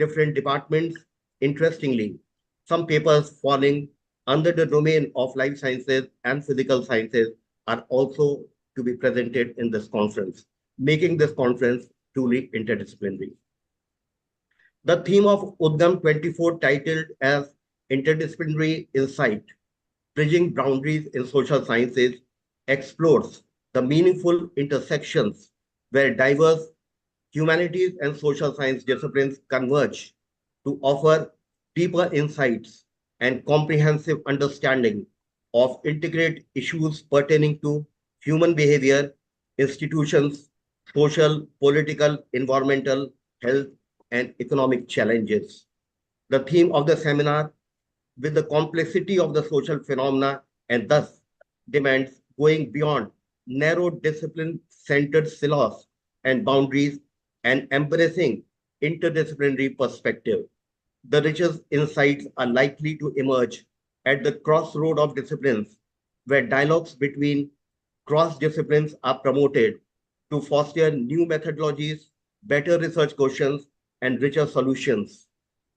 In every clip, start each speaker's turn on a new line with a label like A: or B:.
A: different departments. Interestingly, some papers falling under the domain of life sciences and physical sciences are also to be presented in this conference, making this conference truly interdisciplinary. The theme of UDGAM-24 titled as Interdisciplinary Insight, Bridging Boundaries in Social Sciences, explores the meaningful intersections where diverse humanities and social science disciplines converge to offer deeper insights and comprehensive understanding of integrate issues pertaining to human behavior, institutions, social, political, environmental, health, and economic challenges. The theme of the seminar, with the complexity of the social phenomena and thus demands going beyond narrow discipline centered silos and boundaries and embracing interdisciplinary perspective. The richest insights are likely to emerge at the crossroad of disciplines, where dialogues between cross disciplines are promoted to foster new methodologies, better research questions, and richer solutions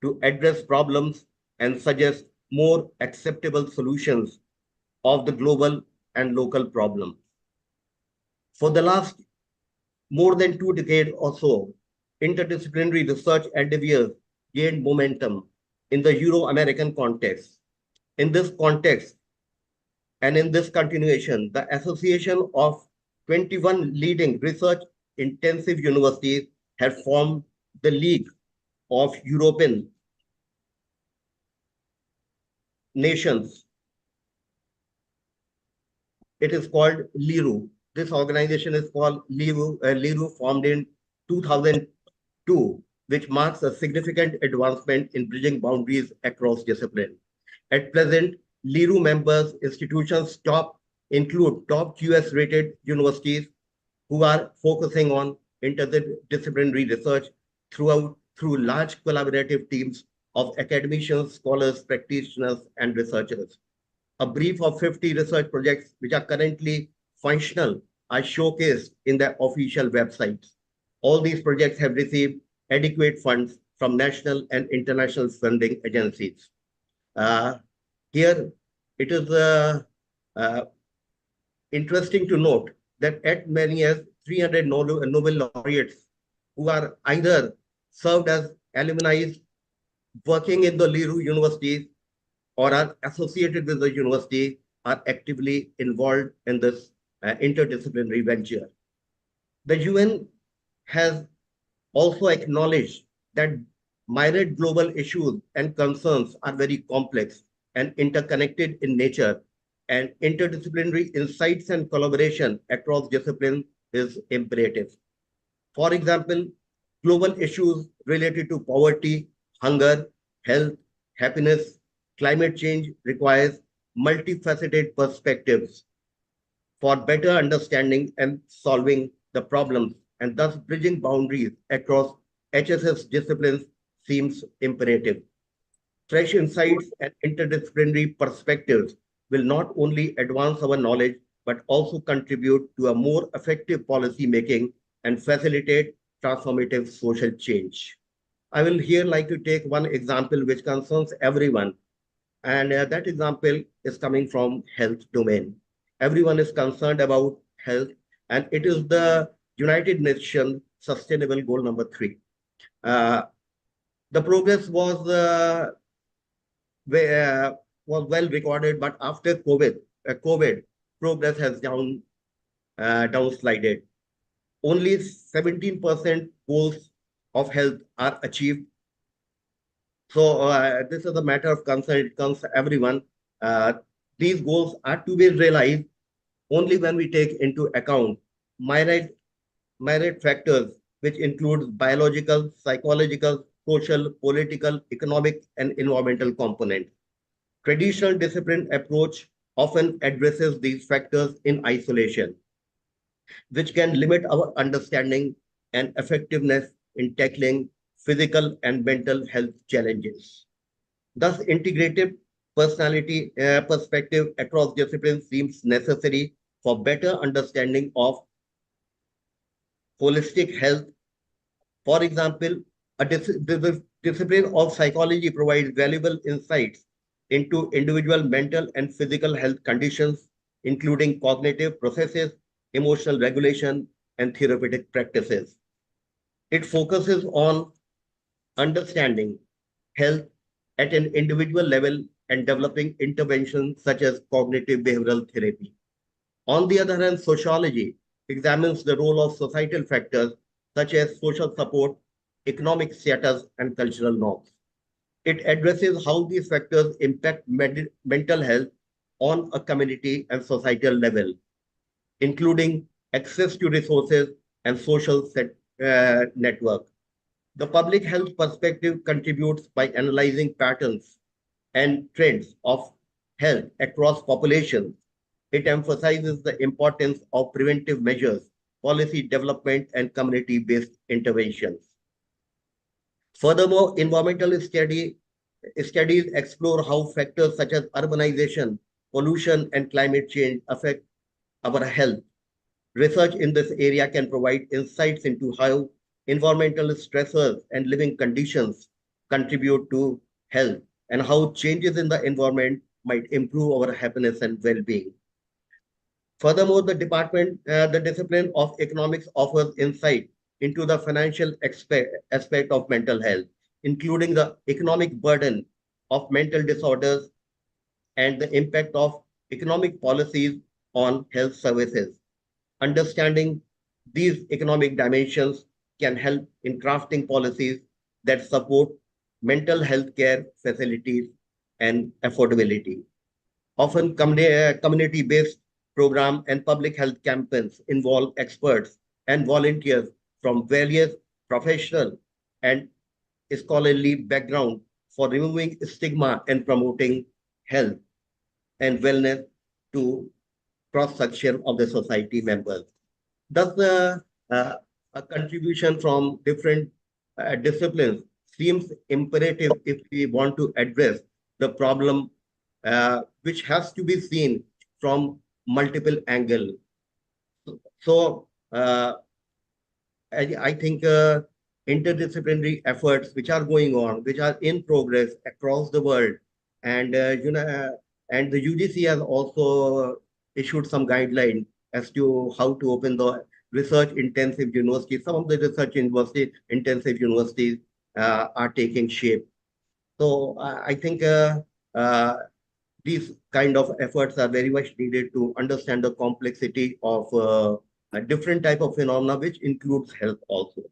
A: to address problems and suggest more acceptable solutions of the global and local problem. For the last more than 2 decades or so, interdisciplinary research endeavors gained momentum in the Euro-American context. In this context, and in this continuation, the association of 21 leading research-intensive universities have formed the League of European Nations. It is called LIRU. This organization is called LIRU, formed in 2002, which marks a significant advancement in bridging boundaries across discipline. At present, LIRU members institutions include top QS-rated universities who are focusing on interdisciplinary research through large collaborative teams of academicians, scholars, practitioners, and researchers. A brief of 50 research projects which are currently functional are showcased in their official websites. All these projects have received adequate funds from national and international funding agencies. Here, it is interesting to note that at many as 300 Nobel laureates who are either served as alumni working in the LIRU universities or are associated with the university are actively involved in this interdisciplinary venture. The UN has also acknowledged that myriad global issues and concerns are very complex and interconnected in nature, and interdisciplinary insights and collaboration across disciplines is imperative. For example, global issues related to poverty, hunger, health, happiness, climate change requires multifaceted perspectives for better understanding and solving the problems, and thus bridging boundaries across HSS disciplines seems imperative. Fresh insights and interdisciplinary perspectives will not only advance our knowledge, but also contribute to a more effective policy making and facilitate transformative social change. I will here like to take one example which concerns everyone, and that example is coming from health domain. Everyone is concerned about health, and it is the United Nations Sustainable Goal number 3. The progress was well recorded, but after COVID progress has downslided. Only 17% goals of health are achieved. So this is a matter of concern. It comes to everyone. These goals are to be realized only when we take into account myriad factors, which includes biological, psychological, social, political, economic, and environmental components. Traditional discipline approach often addresses these factors in isolation, which can limit our understanding and effectiveness in tackling physical and mental health challenges. Thus, integrative perspective across disciplines seems necessary for better understanding of holistic health. For example, Discipline of psychology provides valuable insights into individual mental and physical health conditions, including cognitive processes, emotional regulation, and therapeutic practices. It focuses on understanding health at an individual level and developing interventions such as cognitive behavioral therapy. On the other hand, sociology examines the role of societal factors such as social support, economic status, and cultural norms. It addresses how these factors impact mental health on a community and societal level, including access to resources and social network. The public health perspective contributes by analyzing patterns and trends of health across populations. It emphasizes the importance of preventive measures, policy development, and community-based interventions. Furthermore, studies explore how factors such as urbanization, pollution, and climate change affect our health. Research in this area can provide insights into how environmental stressors and living conditions contribute to health and how changes in the environment might improve our happiness and well-being. Furthermore, the discipline of economics offers insight into the financial aspect of mental health, including the economic burden of mental disorders and the impact of economic policies on health services. Understanding these economic dimensions can help in crafting policies that support mental health care facilities and affordability. Often community-based program and public health campaigns involve experts and volunteers from various professional and scholarly background for removing stigma and promoting health and wellness to cross-section of the society members. Thus, a contribution from different disciplines seems imperative if we want to address the problem, which has to be seen from multiple angles. So, I think interdisciplinary efforts which are going on, which are in progress across the world, and and the UGC has also issued some guidelines as to how to open the research intensive universities. Some of the research intensive universities are taking shape. So I think these kind of efforts are very much needed to understand the complexity of a different type of phenomena, which includes health also.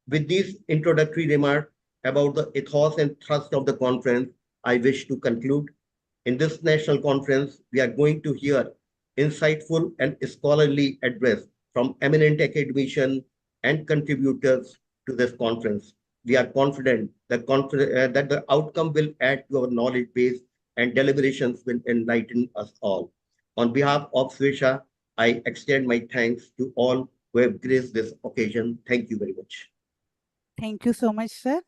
A: With these introductory remarks about the ethos and thrust of the conference, I wish to conclude. In this national conference, we are going to hear insightful and scholarly address from eminent academicians and contributors to this conference. We are confident that the outcome will add to our knowledge base and deliberations will enlighten us all. On behalf of Swisha, I extend my thanks to all who have graced this occasion. Thank you very much.
B: Thank you so much, sir.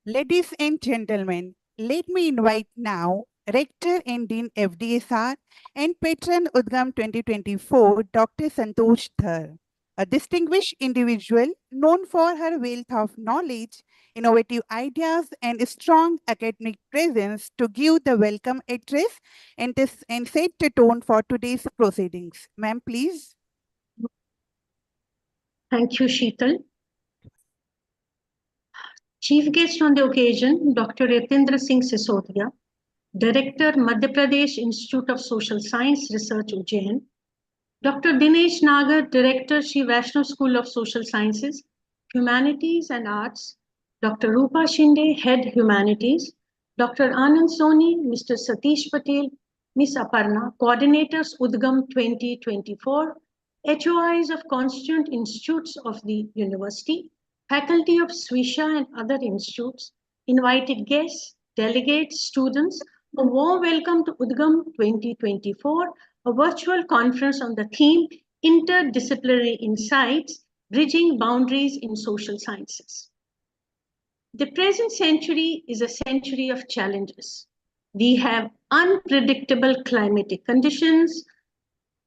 B: Ladies and gentlemen, let me invite now Rector and Dean FDSR and Patron UDGAM 2024, Dr. Santosh Dhar, a distinguished individual known for her wealth of knowledge, innovative ideas, and strong academic presence to give the welcome address and set the tone for today's proceedings. Ma'am, please.
C: Thank you, Sheetal. Chief guest on the occasion, Dr. Yatindra Singh Sisodia, Director, Madhya Pradesh Institute of Social Science Research, Ujjain, Dr. Dinesh Nagar, Director, Shri Vaishnav School of Social Sciences, Humanities and Arts, Dr. Rupa Shinde, Head Humanities, Dr. Anand Soni, Mr. Satish Patel, Ms. Aparna, Coordinators UDGAM 2024, HOIs of constituent institutes of the university, faculty of Swisha and other institutes, invited guests, delegates, students, a warm welcome to UDGAM 2024, a virtual conference on the theme Interdisciplinary Insights, Bridging Boundaries in Social Sciences. The present century is a century of challenges. We have unpredictable climatic conditions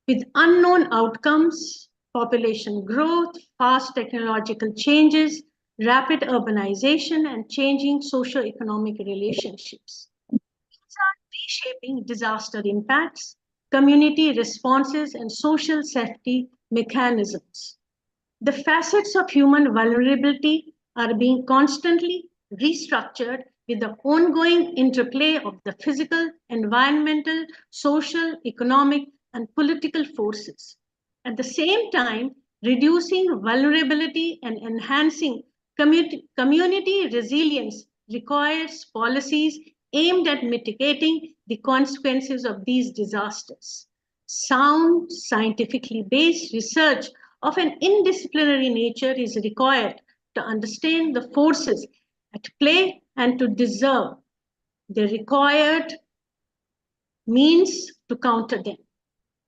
C: with unknown outcomes, population growth, fast technological changes, rapid urbanization, and changing socio-economic relationships. These are reshaping disaster impacts, community responses, and social safety mechanisms. The facets of human vulnerability are being constantly restructured with the ongoing interplay of the physical, environmental, social, economic, and political forces. At the same time, reducing vulnerability and enhancing community resilience requires policies aimed at mitigating the consequences of these disasters. Sound, scientifically based research of an indisciplinary nature is required to understand the forces at play and to deserve the required means to counter them.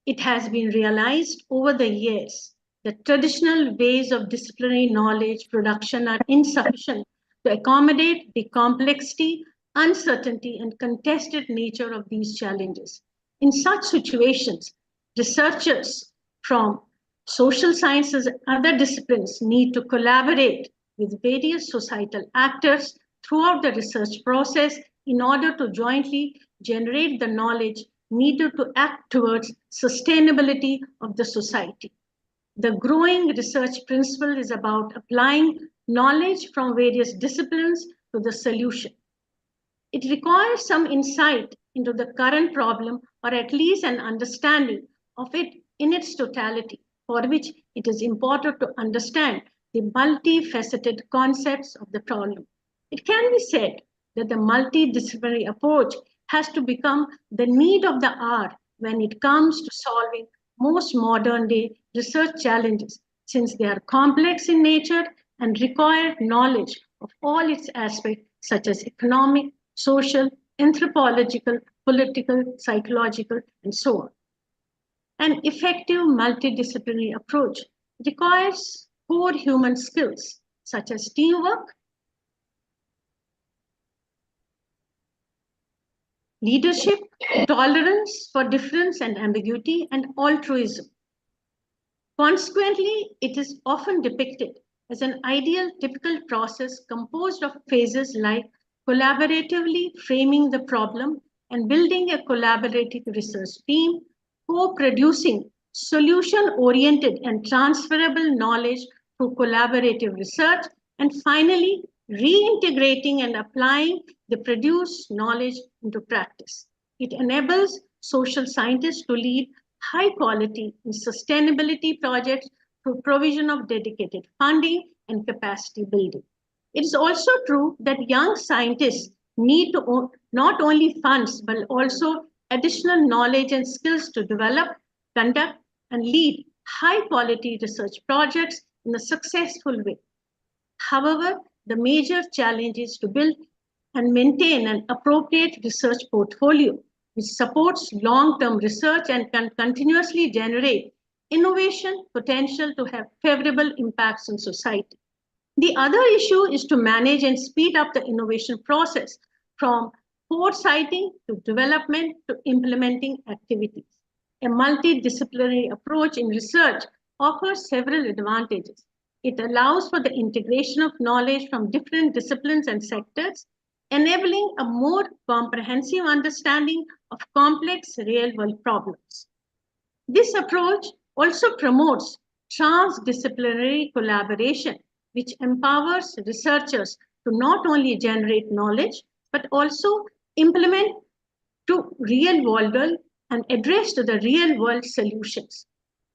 C: It has been realized over the years that traditional ways of disciplinary knowledge production are insufficient to accommodate the complexity, uncertainty, and contested nature of these challenges. In such situations, researchers from social sciences and other disciplines need to collaborate with various societal actors throughout the research process in order to jointly generate the knowledge needed to act towards sustainability of the society. The growing research principle is about applying knowledge from various disciplines to the solution. It requires some insight into the current problem or at least an understanding of it in its totality, for which it is important to understand the multifaceted concepts of the problem. It can be said that the multidisciplinary approach has to become the need of the hour when it comes to solving most modern day research challenges, since they are complex in nature and require knowledge of all its aspects, such as economic, social, anthropological, political, psychological, and so on. An effective multidisciplinary approach requires core human skills such as teamwork, leadership, tolerance for difference and ambiguity, and altruism. Consequently, it is often depicted as an ideal typical process composed of phases like collaboratively framing the problem and building a collaborative research team, co-producing solution-oriented and transferable knowledge through collaborative research, and finally, reintegrating and applying the produced knowledge into practice. It enables social scientists to lead high quality and sustainability projects through provision of dedicated funding and capacity building. It is also true that young scientists need to not only funds, but also additional knowledge and skills to develop, conduct, and lead high quality research projects in a successful way. However, the major challenge is to build and maintain an appropriate research portfolio which supports long-term research and can continuously generate innovation potential to have favorable impacts on society. The other issue is to manage and speed up the innovation process from foresighting to development to implementing activities. A multidisciplinary approach in research offers several advantages. It allows for the integration of knowledge from different disciplines and sectors, enabling a more comprehensive understanding of complex real-world problems. This approach also promotes transdisciplinary collaboration, which empowers researchers to not only generate knowledge, but also implement to real world and address to the real world solutions.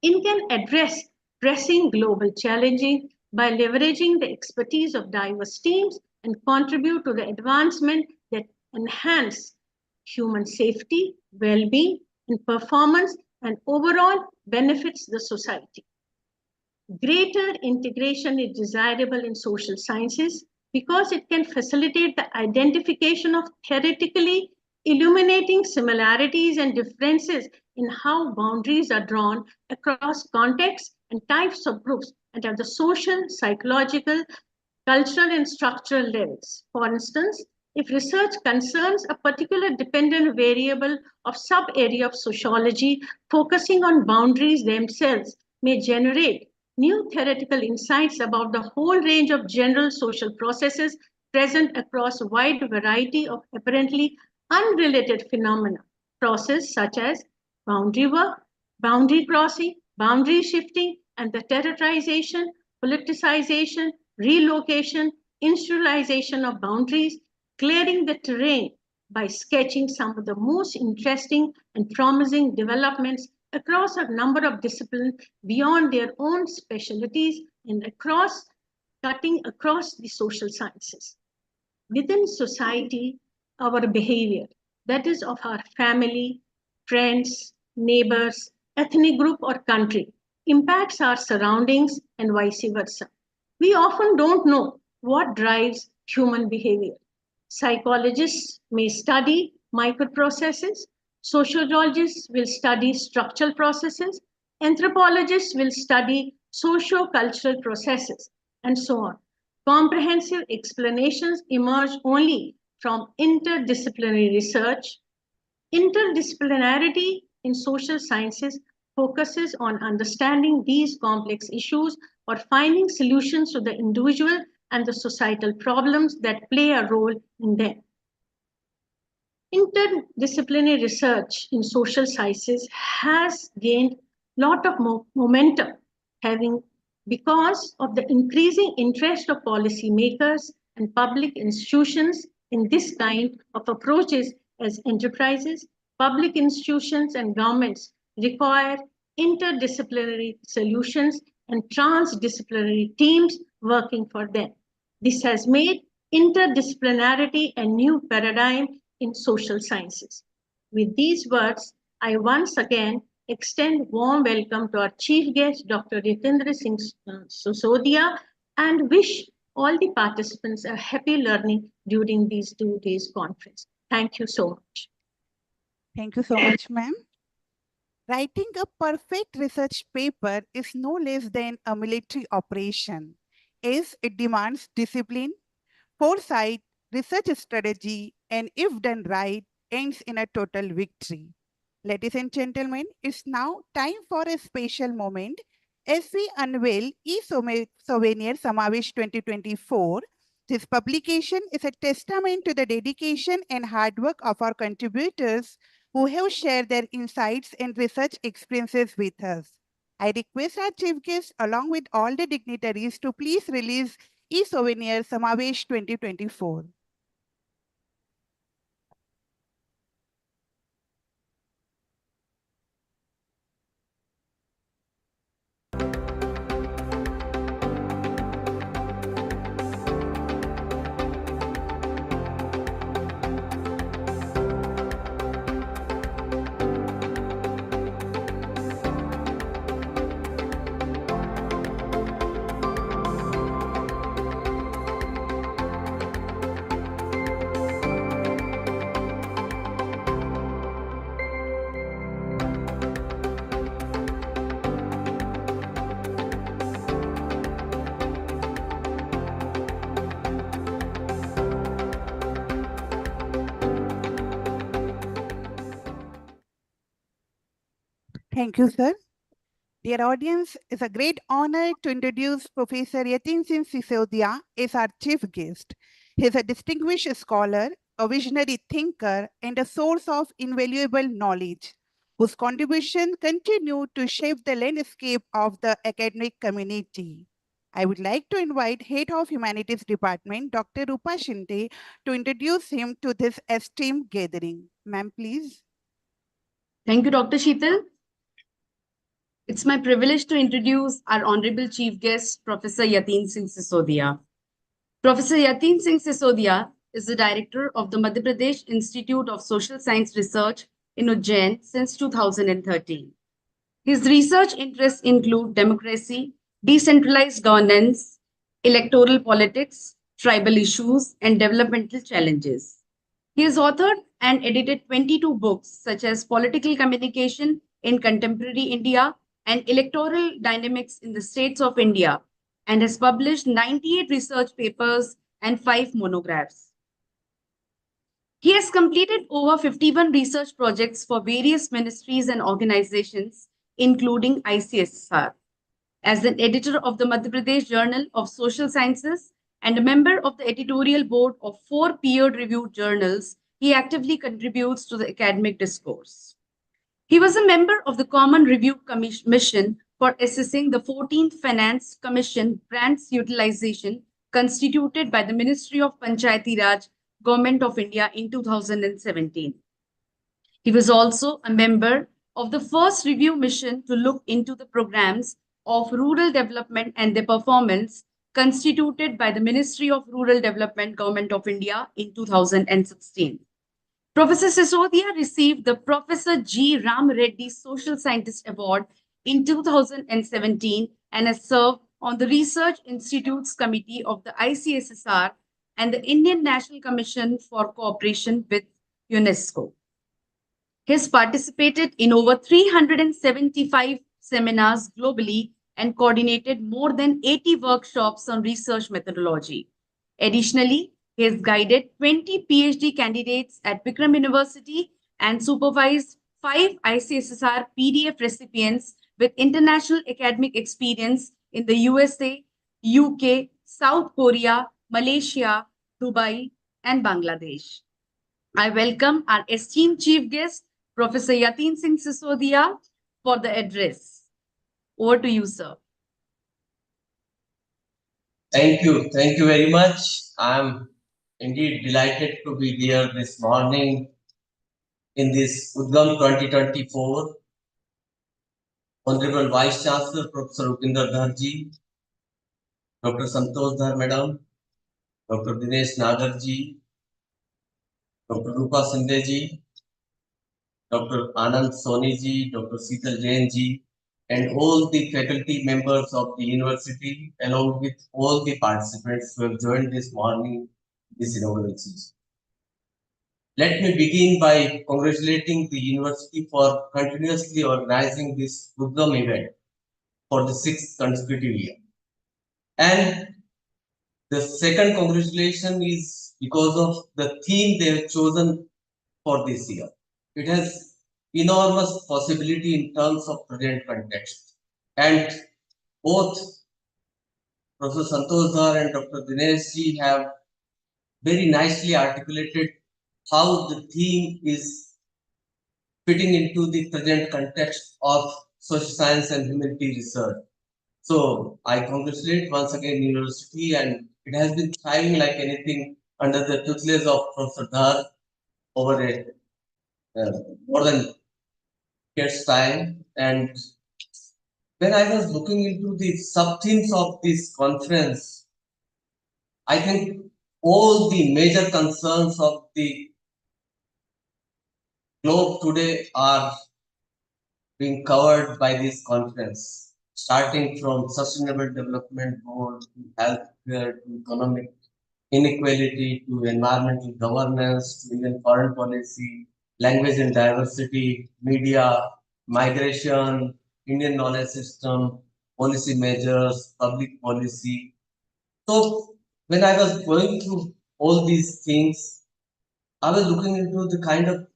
C: It can address pressing global challenges by leveraging the expertise of diverse teams and contribute to the advancement that enhance human safety, well-being, and performance, and overall benefits the society. Greater integration is desirable in social sciences because it can facilitate the identification of theoretically illuminating similarities and differences in how boundaries are drawn across contexts and types of groups and at the social, psychological, cultural, and structural levels. For instance, if research concerns a particular dependent variable of sub-area of sociology, focusing on boundaries themselves may generate new theoretical insights about the whole range of general social processes present across a wide variety of apparently unrelated phenomena, processes such as boundary work, boundary crossing, boundary shifting, and the terrorization, politicization, relocation, institutionalization of boundaries, clearing the terrain by sketching some of the most interesting and promising developments across a number of disciplines beyond their own specialties and cutting across the social sciences. Within society, our behavior, that is of our family, friends, neighbors, ethnic group, or country, impacts our surroundings and vice versa. We often don't know what drives human behavior. Psychologists may study microprocesses, sociologists will study structural processes, anthropologists will study socio-cultural processes, and so on. Comprehensive explanations emerge only from interdisciplinary research. Interdisciplinarity in social sciences focuses on understanding these complex issues or finding solutions to the individual and the societal problems that play a role in them. Interdisciplinary research in social sciences has gained a lot of momentum, having because of the increasing interest of policymakers and public institutions in this kind of approaches as enterprises, public institutions, and governments require interdisciplinary solutions and transdisciplinary teams working for them. This has made interdisciplinarity a new paradigm in social sciences. With these words, I once again extend warm welcome to our chief guest, Dr. Yatindra Singh Sisodia, and wish all the participants a happy learning during these 2 days conference. Thank you so much.
B: Thank you so much, ma'am. Writing a perfect research paper is no less than a military operation, as it demands discipline, foresight, research strategy, and if done right, ends in a total victory. Ladies and gentlemen, it's now time for a special moment as we unveil e-Souvenir Samavesh 2024. This publication is a testament to the dedication and hard work of our contributors who have shared their insights and research experiences with us. I request our chief guest, along with all the dignitaries, to please release e-Souvenir Samavesh 2024. Thank you, sir. Dear audience, it's a great honor to introduce Professor Yatin Singh Sisodia as our chief guest. He is a distinguished scholar, a visionary thinker, and a source of invaluable knowledge, whose contribution continue to shape the landscape of the academic community. I would like to invite Head of Humanities Department, Dr. Rupa Shinde, to introduce him to this esteemed gathering. Ma'am, please.
D: Thank you, Dr. Sheetal. It's my privilege to introduce our Honorable Chief Guest, Professor Yatin Singh Sisodia. Professor Yatin Singh Sisodia is the Director of the Madhya Pradesh Institute of Social Science Research in Ujjain since 2013. His research interests include democracy, decentralized governance, electoral politics, tribal issues, and developmental challenges. He has authored and edited 22 books such as Political Communication in Contemporary India and Electoral Dynamics in the States of India, and has published 98 research papers and 5 monographs. He has completed over 51 research projects for various ministries and organizations, including ICSR. As an editor of the Madhya Pradesh Journal of Social Sciences and a member of the editorial board of 4 peer-reviewed journals, he actively contributes to the academic discourse. He was a member of the Common Review Commission for assessing the 14th Finance Commission grants utilization constituted by the Ministry of Panchayati Raj, Government of India in 2017. He was also a member of the first review mission to look into the programs of rural development and their performance constituted by the Ministry of Rural Development, Government of India in 2016. Professor Sisodia received the Professor G. Ram Reddy Social Scientist Award in 2017 and has served on the Research Institutes Committee of the ICSSR and the Indian National Commission for Cooperation with UNESCO. He has participated in over 375 seminars globally and coordinated more than 80 workshops on research methodology. Additionally, he has guided 20 PhD candidates at Bikram University and supervised 5 ICSSR PDF recipients with international academic experience in the USA, UK, South Korea, Malaysia, Dubai, and Bangladesh. I welcome our esteemed chief guest, Professor Yatin Singh Sisodia, for the address. Over to you, sir.
E: Thank you. Thank you very much. I'm indeed delighted to be here this morning in this UDGAM 2024. Honorable Vice Chancellor Professor Upinder Dharji, Dr. Santosh Dhar Madam, Dr. Dinesh Nagarji, Dr. Rupa Sindheji, Dr. Anand Soniji, Dr. Seetal Jainji, and all the faculty members of the university, along with all the participants who have joined this morning this inaugural session. Let me begin by congratulating the university for continuously organizing this UDGAM event for the 6th consecutive year. And the second congratulation is because of the theme they have chosen for this year. It has enormous possibility in terms of present context. And both Professor Santosh Dhar and Dr. Dinesh ji have very nicely articulated how the theme is fitting into the present context of social science and humanity research. So I congratulate once again university, and it has been thriving like anything under the tutelage of Professor Dhar over a more than years time. And when I was looking into the sub-themes of this conference, I think all the major concerns of the globe today are being covered by this conference, starting from sustainable development goal to healthcare to economic inequality to environmental governance to Indian foreign policy, language and diversity, media, migration, Indian knowledge system, policy measures, public policy. So when I was going through all these things, I was looking into the kind of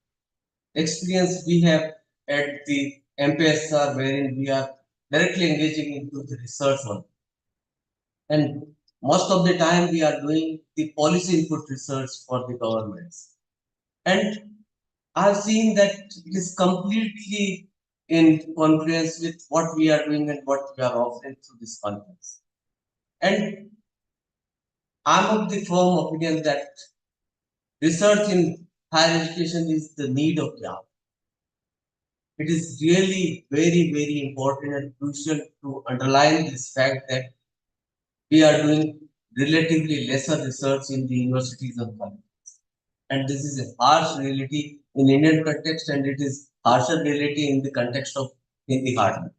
E: experience we have at the MPSR, wherein we are directly engaging into the research one. And most of the time we are doing the policy input research for the governments. And I've seen that it is completely in confluence with what we are doing and what we are offering through this conference. And I'm of the firm opinion that research in higher education is the need of the hour. It is really very, very important and crucial to underline this fact that we are doing relatively lesser research in the universities and colleges. And this is a harsh reality in Indian context, and it is harsher reality in the context of Hindi hardware.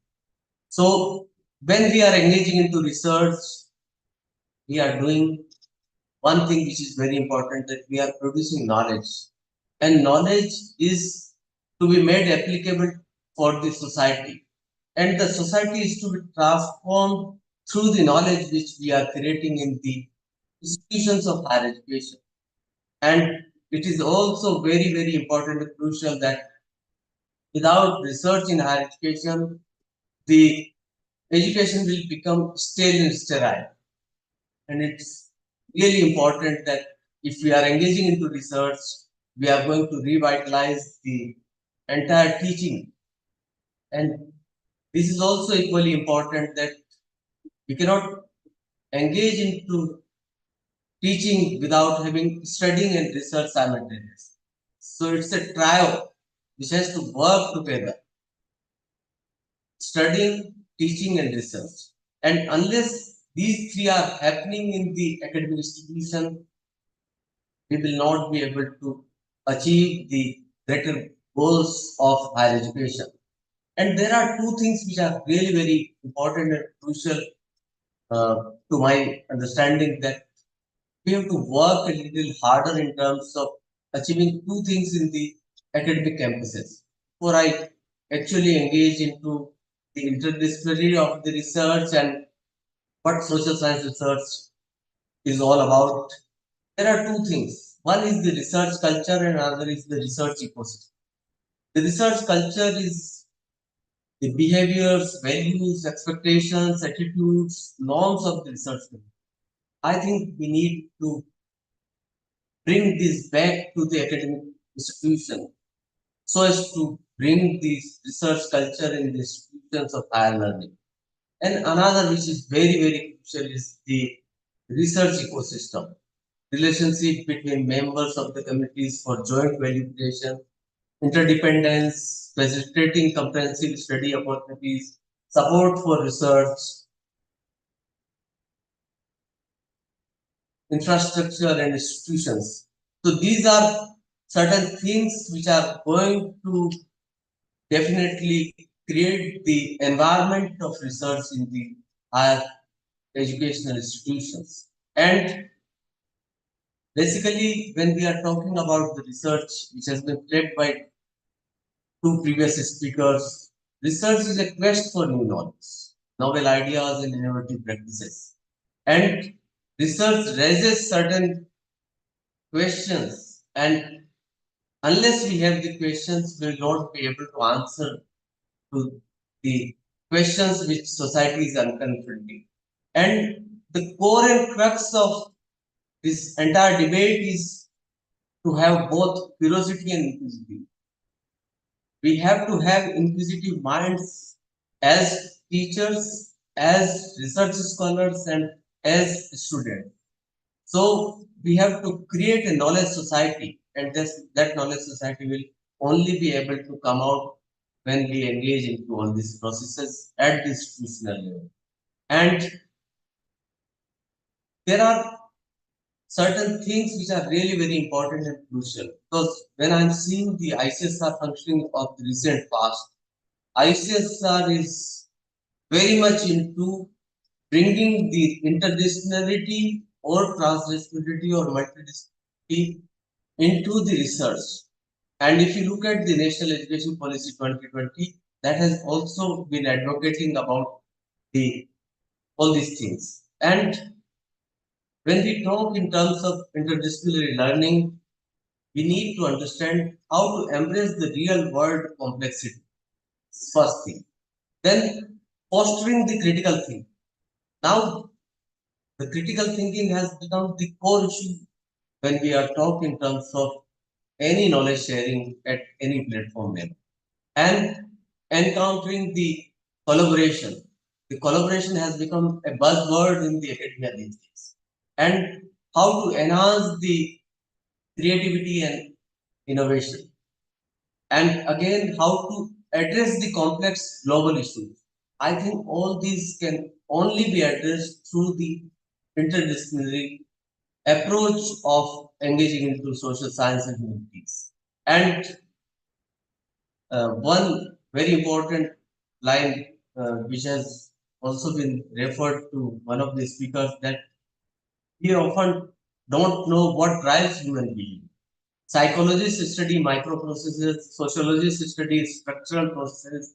E: So when we are engaging into research, we are doing one thing which is very important, that we are producing knowledge. And knowledge is to be made applicable for the society. And the society is to be transformed through the knowledge which we are creating in the institutions of higher education. And it is also very, very important and crucial that without research in higher education, the education will become stale and sterile. And it's really important that if we are engaging into research, we are going to revitalize the entire teaching. And this is also equally important that we cannot engage into teaching without having studying and research simultaneously. So it's a trio which has to work together: studying, teaching, and research. And unless these three are happening in the academic institution, we will not be able to achieve the greater goals of higher education. And there are two things which are really very important and crucial to my understanding, that we have to work a little harder in terms of achieving two things in the academic campuses. Before I actually engage into the interdisciplinary of the research and what social science research is all about, there are two things. One is the research culture and another is the research ecosystem. The research culture is the behaviors, values, expectations, attitudes, norms of the research community. I think we need to bring this back to the academic institution so as to bring this research culture in the institutions of higher learning. And another which is very, very crucial is the research ecosystem, relationship between members of the committees for joint value creation, interdependence, facilitating comprehensive study opportunities, support for research, infrastructure and institutions. So these are certain things which are going to definitely create the environment of research in the higher educational institutions. And basically, when we are talking about the research which has been led by two previous speakers, research is a quest for new knowledge, novel ideas, and innovative practices. And research raises certain questions, and unless we have the questions, we will not be able to answer to the questions which society is confronting. And the core and crux of this entire debate is to have both curiosity and inquisitivity. We have to have inquisitive minds as teachers, as research scholars, and as students. So we have to create a knowledge society, and that knowledge society will only be able to come out when we engage into all these processes at the institutional level. And there are certain things which are really very important and crucial, because when I'm seeing the ICSR functioning of the recent past, ICSR is very much into bringing the interdisciplinarity or transdisciplinarity or multidisciplinarity into the research. And if you look at the National Education Policy 2020, that has also been advocating about the all these things. And when we talk in terms of interdisciplinary learning, we need to understand how to embrace the real world complexity. First thing. Then fostering the critical thinking. Now, the critical thinking has become the core issue when we are talking in terms of any knowledge sharing at any platform level. And encountering the collaboration. The collaboration has become a buzzword in the academia these days. And how to enhance the creativity and innovation. And again, how to address the complex global issues. I think all these can only be addressed through the interdisciplinary approach of engaging into social science and humanities. And one very important line which has also been referred to one of the speakers, that we often don't know what drives human being. Psychologists study microprocesses, sociologists study structural processes,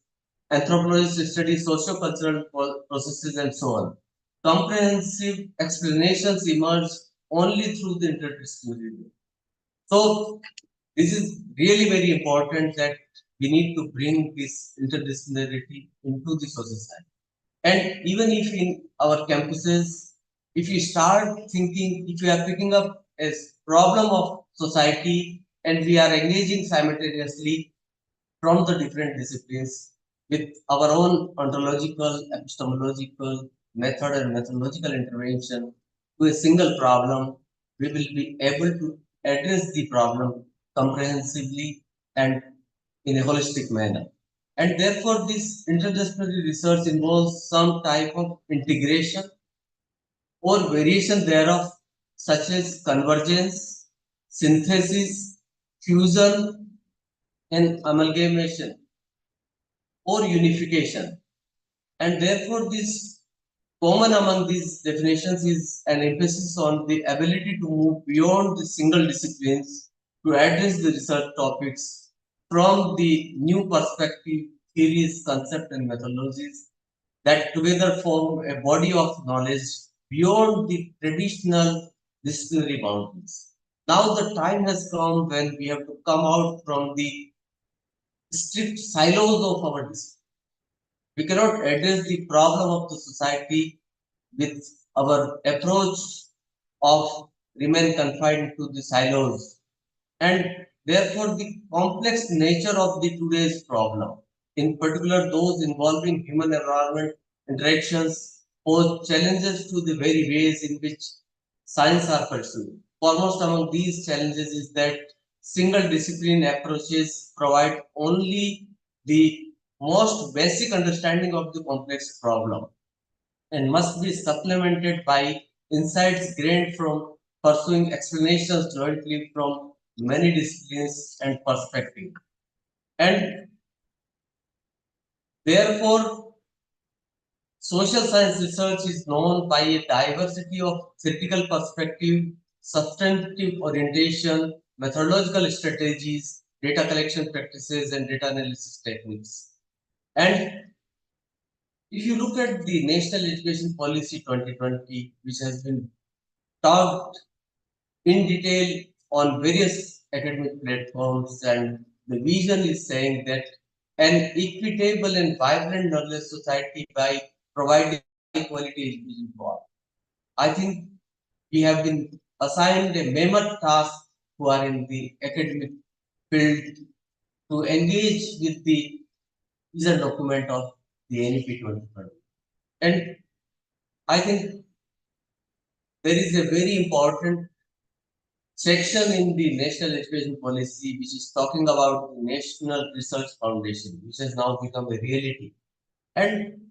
E: anthropologists study socio-cultural processes, and so on. Comprehensive explanations emerge only through the interdisciplinary. So this is really very important that we need to bring this interdisciplinarity into the social science. And even if in our campuses, if you start thinking, if you are picking up a problem of society and we are engaging simultaneously from the different disciplines with our own ontological, epistemological method and methodological intervention to a single problem, we will be able to address the problem comprehensively and in a holistic manner. And therefore, this interdisciplinary research involves some type of integration or variation thereof, such as convergence, synthesis, fusion, and amalgamation or unification. And therefore, this common among these definitions is an emphasis on the ability to move beyond the single disciplines to address the research topics from the new perspective, theories, concepts, and methodologies that together form a body of knowledge beyond the traditional disciplinary boundaries. Now the time has come when we have to come out from the strict silos of our discipline. We cannot address the problem of the society with our approach of remain confined to the silos, and therefore the complex nature of the today's problem, in particular those involving human environment interactions, pose challenges to the very ways in which science are pursued. Foremost among these challenges is that single discipline approaches provide only the most basic understanding of the complex problem and must be supplemented by insights gained from pursuing explanations jointly from many disciplines and perspectives. And therefore, social science research is known by a diversity of theoretical perspective, substantive orientation, methodological strategies, data collection practices, and data analysis techniques. And if you look at the National Education Policy 2020, which has been talked in detail on various academic platforms, and the vision is saying that an equitable and vibrant knowledge society by providing high quality education for all. I think we have been assigned a mammoth task who are in the academic field to engage with the vision document of the NEP 2020. And I think there is a very important section in the National Education Policy which is talking about the National Research Foundation, which has now become a reality. And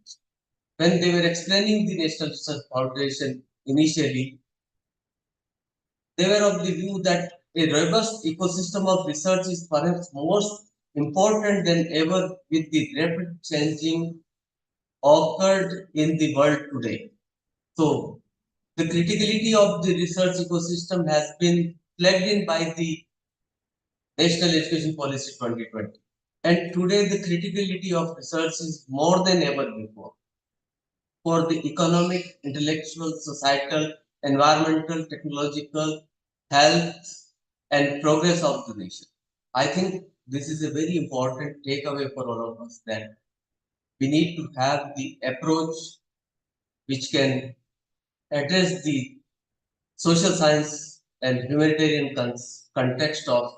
E: when they were explaining the National Research Foundation initially, they were of the view that a robust ecosystem of research is perhaps most important than ever with the rapid changing occurred in the world today. So the criticality of the research ecosystem has been flagged in by the National Education Policy 2020. And today the criticality of research is more than ever before for the economic, intellectual, societal, environmental, technological, health, and progress of the nation. I think this is a very important takeaway for all of us that we need to have the approach which can address the social science and humanitarian context of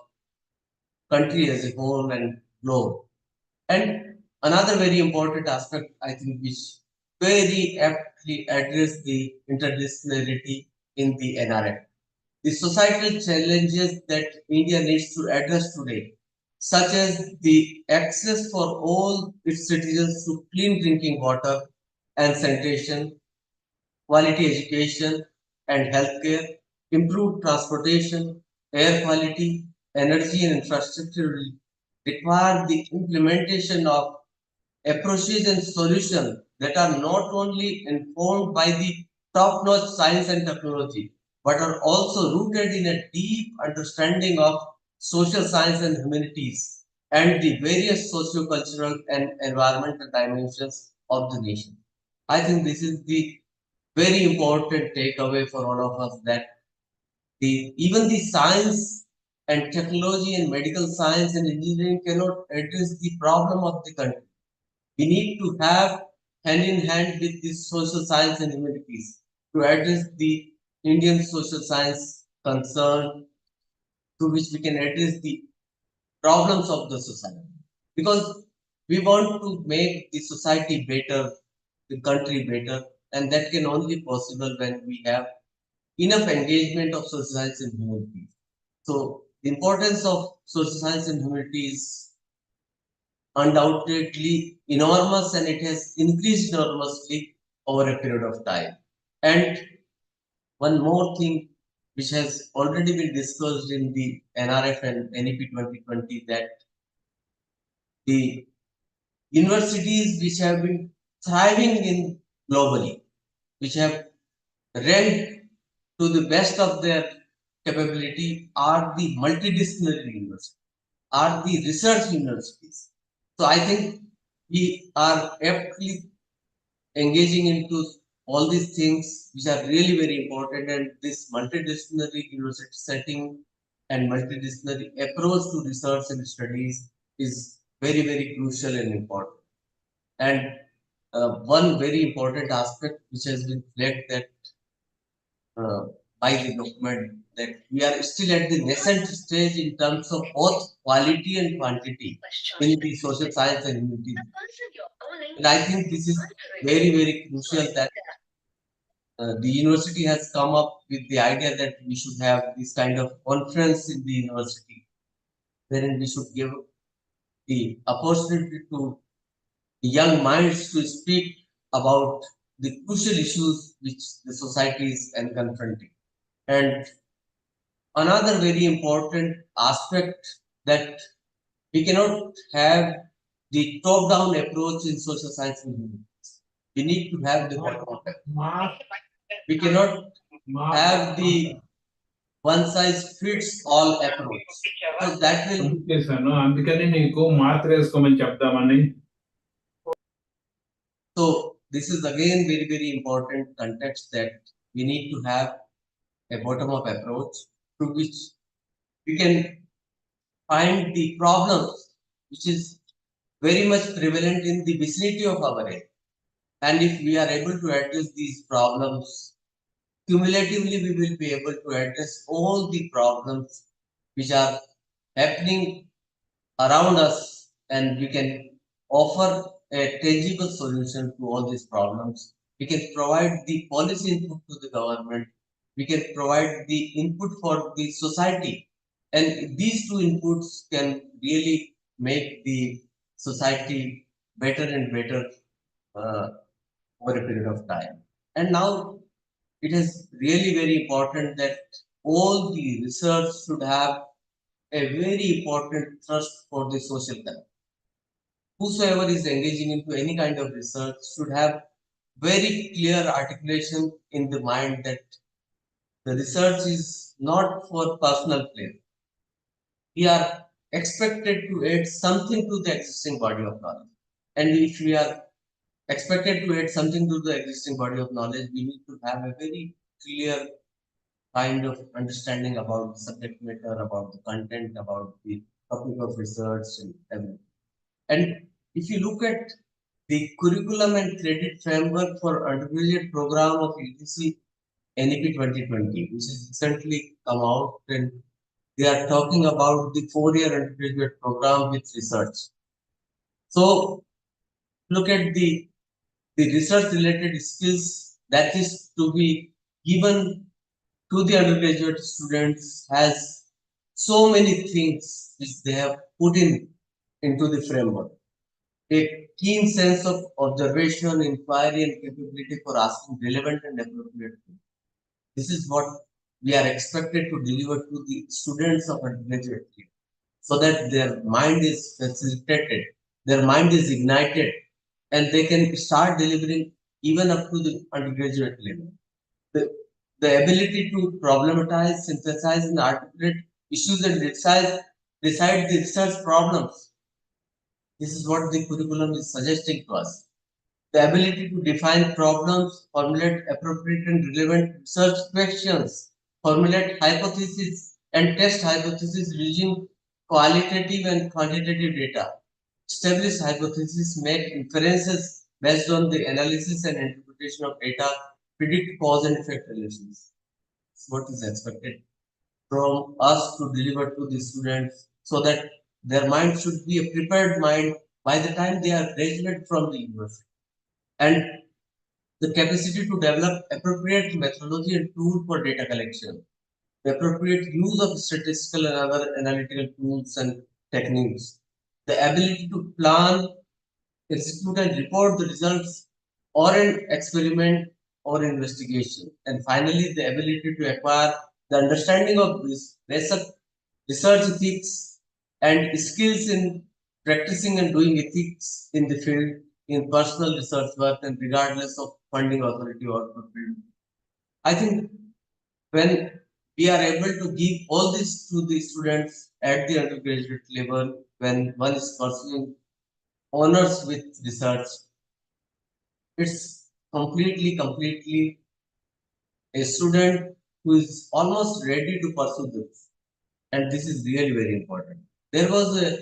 E: country as a whole and globe. And another very important aspect, I think, which very aptly address the interdisciplinarity in the NRF. The societal challenges that India needs to address today, such as the access for all its citizens to clean drinking water and sanitation, quality education and healthcare, improved transportation, air quality, energy and infrastructure will require the implementation of approaches and solutions that are not only informed by the top-notch science and technology, but are also rooted in a deep understanding of social science and humanities and the various socio-cultural and environmental dimensions of the nation. I think this is the very important takeaway for all of us that even the science and technology and medical science and engineering cannot address the problem of the country. We need to have hand in hand with the social science and humanities to address the Indian social science concern, through which we can address the problems of the society. Because we want to make the society better, the country better, and that can only be possible when we have enough engagement of social science and humanities. So the importance of social science and humanities is undoubtedly enormous, and it has increased enormously over a period of time. And one more thing which has already been discussed in the NRF and NEP 2020, that the universities which have been thriving in globally, which have ranked to the best of their capability, are the multidisciplinary universities, are the research universities. So I think we are aptly engaging into all these things which are really very important, and this multidisciplinary university setting and multidisciplinary approach to research and studies is very, very crucial and important. And one very important aspect which has been flagged that uh, by the document, that we are still at the nascent stage in terms of both quality and quantity in the social science and humanities. And I think this is very, very crucial that the university has come up with the idea that we should have this kind of conference in the university, wherein we should give the opportunity to the young minds to speak about the crucial issues which the society is confronting. And another very important aspect, that we cannot have the top-down approach in social science and humanities. We need to have the bottom-up approach. We cannot have the one-size-fits-all approach. So that will.
F: చేశాను అందుకని నీకు మాత్ర వేసుకోమని చెప్దామని.
E: So this is again very, very important context, that we need to have a bottom-up approach through which we can find the problems which is very much prevalent in the vicinity of our area. And if we are able to address these problems, cumulatively we will be able to address all the problems which are happening around us, and we can offer a tangible solution to all these problems. We can provide the policy input to the government. We can provide the input for the society. And these two inputs can really make the society better and better over a period of time. And now it is really very important that all the research should have a very important thrust for the social connect. Whosoever is engaging into any kind of research should have very clear articulation in the mind that the research is not for personal pleasure. We are expected to add something to the existing body of knowledge. And if we are expected to add something to the existing body of knowledge, we need to have a very clear kind of understanding about the subject matter, about the content, about the topic of research and everything. And if you look at the curriculum and credit framework for undergraduate program of UGC NEP 2020, which has recently come out, and they are talking about the 4-year undergraduate program with research. So look at the research related skills that is to be given to the undergraduate students has so many things which they have put into the framework. A keen sense of observation, inquiry, and capability for asking relevant and appropriate questions. This is what we are expected to deliver to the students of undergraduate level, so that their mind is facilitated, their mind is ignited, and they can start delivering even up to the undergraduate level. The ability to problematize, synthesize, and articulate issues and decide the research problems. This is what the curriculum is suggesting to us. The ability to define problems, formulate appropriate and relevant research questions, formulate hypotheses, and test hypotheses using qualitative and quantitative data. Establish hypotheses, make inferences based on the analysis and interpretation of data, predict cause and effect relations. What is expected from us to deliver to the students so that their mind should be a prepared mind by the time they are graduate from the university. And the capacity to develop appropriate methodology and tool for data collection, the appropriate use of statistical and other analytical tools and techniques, the ability to plan, execute and report the results or an experiment or investigation, and finally the ability to acquire the understanding of this basic research ethics and skills in practicing and doing ethics in the field in personal research work and regardless of funding authority or field. I think when we are able to give all this to the students at the undergraduate level, when one is pursuing honors with research, it's completely a student who is almost ready to pursue this. And this is really very important. There was a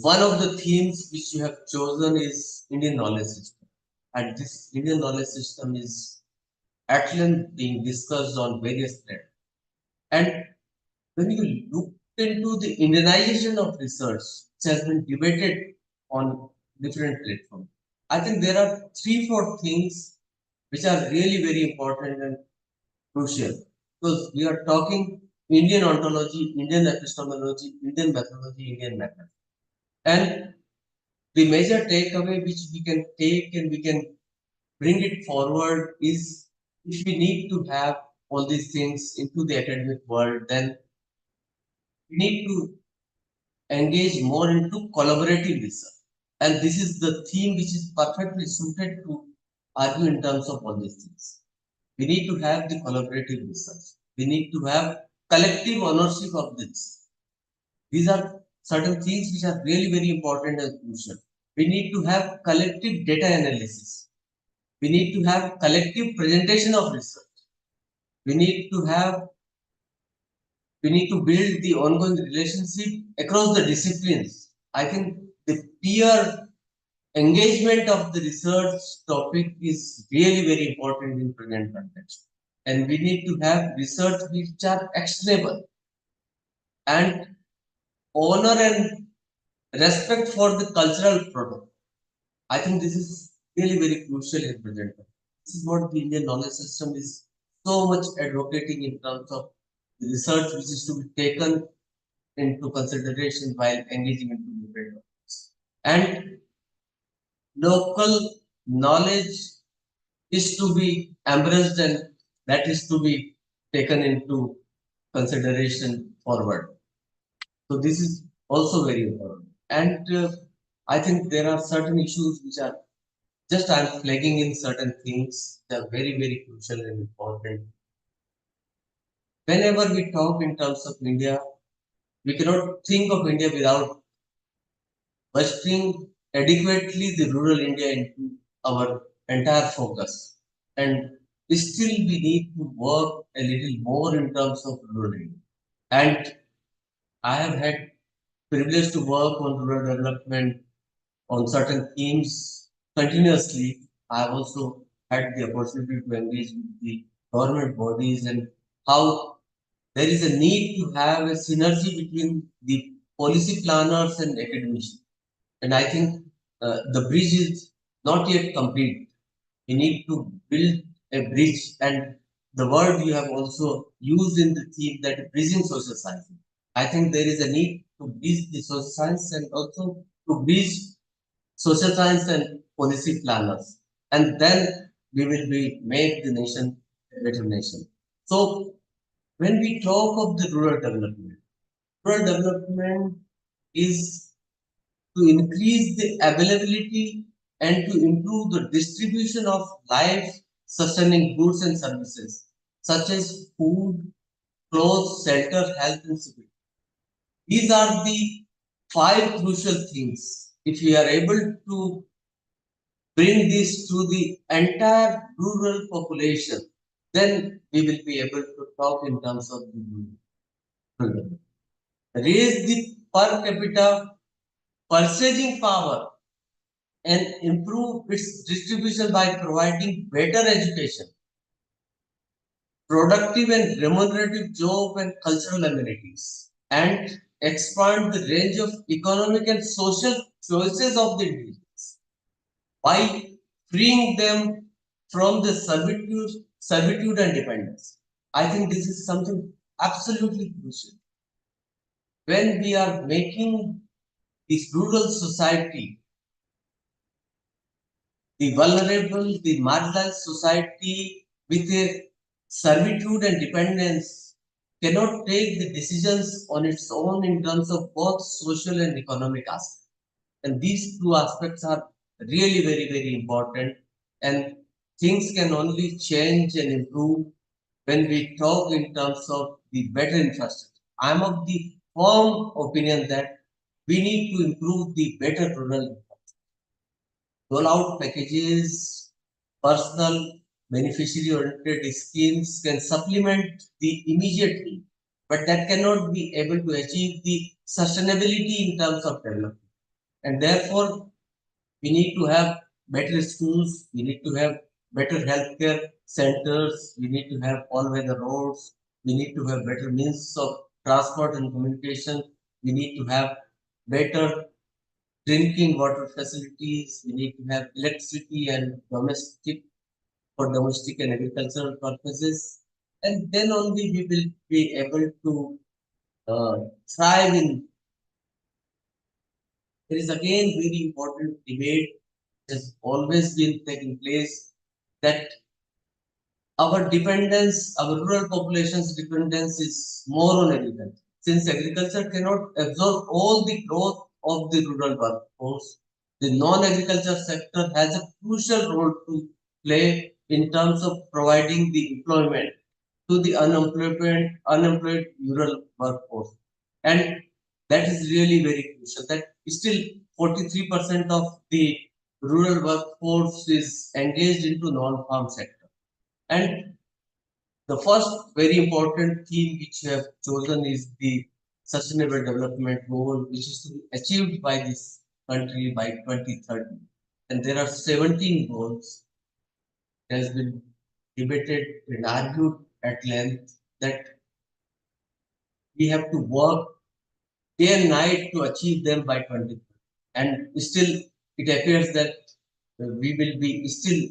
E: one of the themes which you have chosen is Indian knowledge system. And this Indian knowledge system is at length being discussed on various platforms. And when you look into the Indianization of research, which has been debated on different platforms, I think there are 3-4 things which are really very important and crucial. Because we are talking Indian ontology, Indian epistemology, Indian methodology, Indian method. And the major takeaway which we can take and we can bring it forward is if we need to have all these things into the academic world, then we need to engage more into collaborative research. And this is the theme which is perfectly suited to argue in terms of all these things. We need to have the collaborative research. We need to have collective ownership of this. These are certain things which are really very important and crucial. We need to have collective data analysis. We need to have collective presentation of research. We need to build the ongoing relationship across the disciplines. I think the peer engagement of the research topic is really very important in present context. And we need to have research which are actionable and honor and respect for the cultural product. I think this is really very crucial in present time. This is what the Indian knowledge system is so much advocating in terms of the research which is to be taken into consideration while engaging into different topics. And local knowledge is to be embraced and that is to be taken into consideration forward. So this is also very important. And I think there are certain issues which are just I'm flagging in certain things that are very crucial and important. Whenever we talk in terms of India, we cannot think of India without budgeting adequately the rural India into our entire focus. And still we need to work a little more in terms of rural India. And I have had privilege to work on rural development on certain themes continuously. I have also had the opportunity to engage with the government bodies and how there is a need to have a synergy between the policy planners and academicians. And I think the bridge is not yet complete. We need to build a bridge, and the word you have also used in the theme that bridging social science. I think there is a need to bridge the social science and also to bridge social science and policy planners, and then we will be make the nation a better nation. So when we talk of the rural development is to increase the availability and to improve the distribution of life-sustaining goods and services, such as food, clothes, shelter, health, and security. These are the 5 crucial things. If we are able to bring this to the entire rural population, then we will be able to talk in terms of the rural. Raise the per capita purchasing power and improve its distribution by providing better education, productive and remunerative job and cultural amenities, and expand the range of economic and social choices of the individuals by freeing them from the servitude and dependence. I think this is something absolutely crucial. When we are making this rural society, the vulnerable, the marginalized society with a servitude and dependence cannot take the decisions on its own in terms of both social and economic aspects. And these two aspects are really very, very important. And things can only change and improve when we talk in terms of the better infrastructure. I'm of the firm opinion that we need to improve the better rural rollout packages, personal beneficiary-oriented schemes can supplement the immediate need, but that cannot be able to achieve the sustainability in terms of development. And therefore, we need to have better schools, we need to have better healthcare centers, we need to have all-weather roads, we need to have better means of transport and communication, we need to have better drinking water facilities, we need to have electricity and domestic and agricultural purposes, and then only we will be able to thrive in. There is again very important debate that has always been taking place that our dependence, our rural population's dependence is more on agriculture. Since agriculture cannot absorb all the growth of the rural workforce, the non-agriculture sector has a crucial role to play in terms of providing the employment to the unemployed rural workforce. And that is really very crucial. That still 43% of the rural workforce is engaged into non-farm sector. And the first very important theme which we have chosen is the Sustainable Development Goal, which is to be achieved by this country by 2030. And there are 17 goals. It has been debated and argued at length that we have to work day and night to achieve them by 2030. And still, it appears that we will be still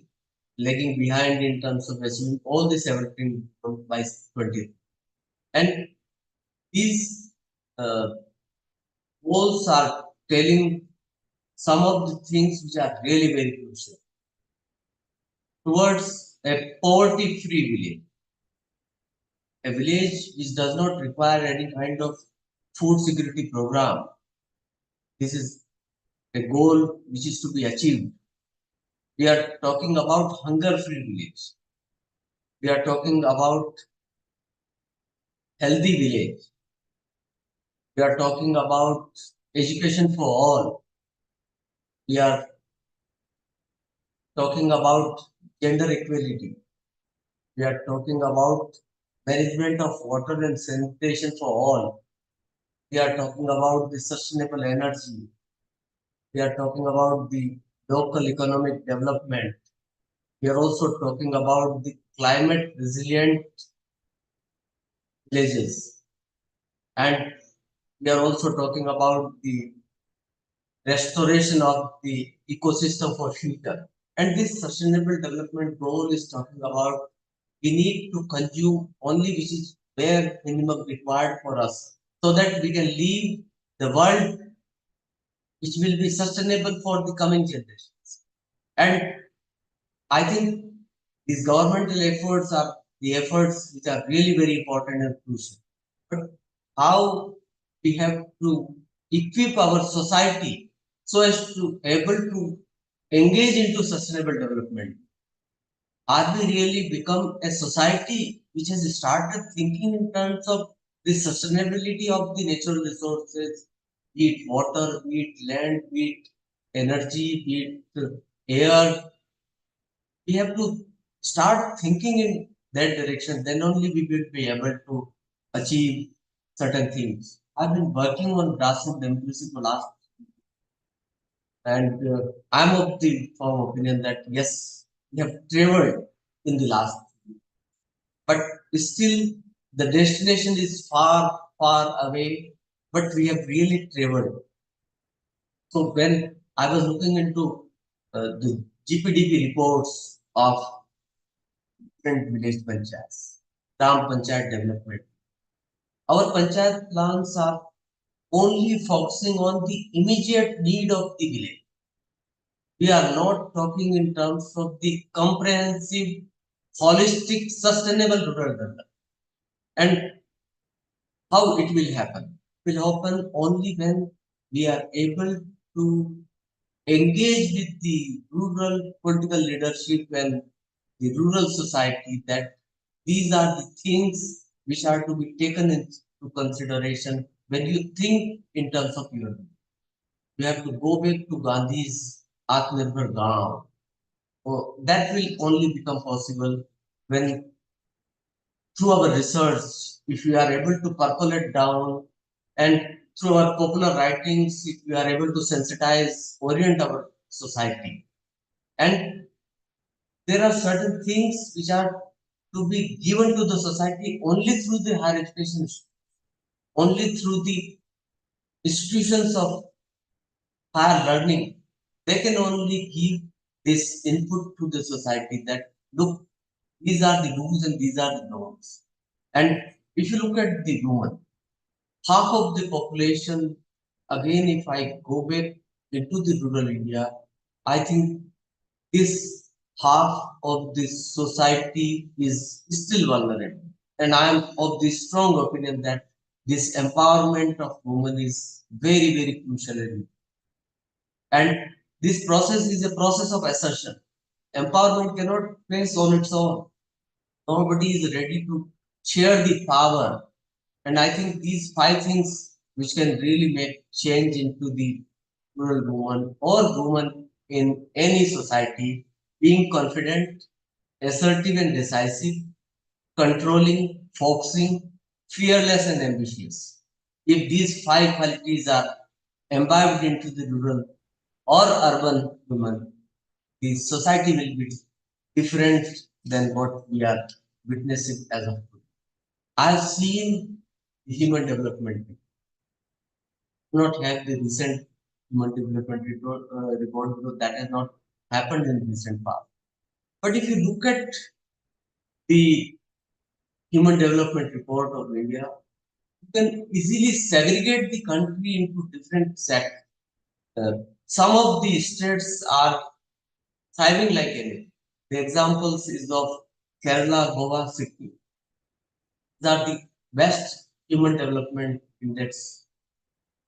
E: lagging behind in terms of achieving all the 17 by 20. And these goals are telling some of the things which are really very crucial towards a poverty-free village. A village which does not require any kind of food security program. This is a goal which is to be achieved. We are talking about hunger-free village. We are talking about healthy village. We are talking about education for all. We are talking about gender equality. We are talking about management of water and sanitation for all. We are talking about the sustainable energy. We are talking about the local economic development. We are also talking about the climate resilient villages. And we are also talking about the restoration of the ecosystem for future. And this sustainable development goal is talking about we need to consume only which is bare minimum required for us so that we can leave the world which will be sustainable for the coming generations. And I think these governmental efforts are the efforts which are really very important and crucial. But how we have to equip our society so as to able to engage into sustainable development. Are we really become a society which has started thinking in terms of the sustainability of the natural resources, be it water, be it land, be it energy, be it air? We have to start thinking in that direction. Then only we will be able to achieve certain things. I've been working on grassroots democracy for last And I'm of the firm opinion that yes, we have traveled in the last, but still the destination is far, far away, but we have really traveled. So when I was looking into the GPDP reports of different village panchayats, Gram Panchayat development, our panchayat plans are only focusing on the immediate need of the village. We are not talking in terms of the comprehensive, holistic, sustainable rural development. And how it will happen? It will happen only when we are able to engage with the rural political leadership and the rural society that these are the things which are to be taken into consideration when you think in terms of your. You have to go back to Gandhi's Atmanirbhar Gaon. Oh, that will only become possible when through our research, if we are able to percolate down and through our popular writings, if we are able to sensitize, orient our society. And there are certain things which are to be given to the society only through the higher education, only through the institutions of higher learning. They can only give this input to the society that look, these are the rules and these are the norms. And if you look at the woman, half of the population, again, if I go back into the rural India, I think this half of the society is still vulnerable. And I am of the strong opinion that this empowerment of women is very, very crucial. And this process is a process of assertion. Empowerment cannot face on its own. Nobody is ready to share the power. And I think these five things which can really make change into the rural woman or woman in any society, being confident, assertive and decisive, controlling, focusing, fearless and ambitious. If these five qualities are imbibed into the rural or urban woman, the society will be different than what we are witnessing as of today. I've seen the human development. Do not have the recent human development report because that has not happened in recent past. But if you look at the human development report of India, you can easily segregate the country into different sectors. Some of the states are thriving like anything. The examples is of Kerala, Goa, Sikkim. These are the best human development index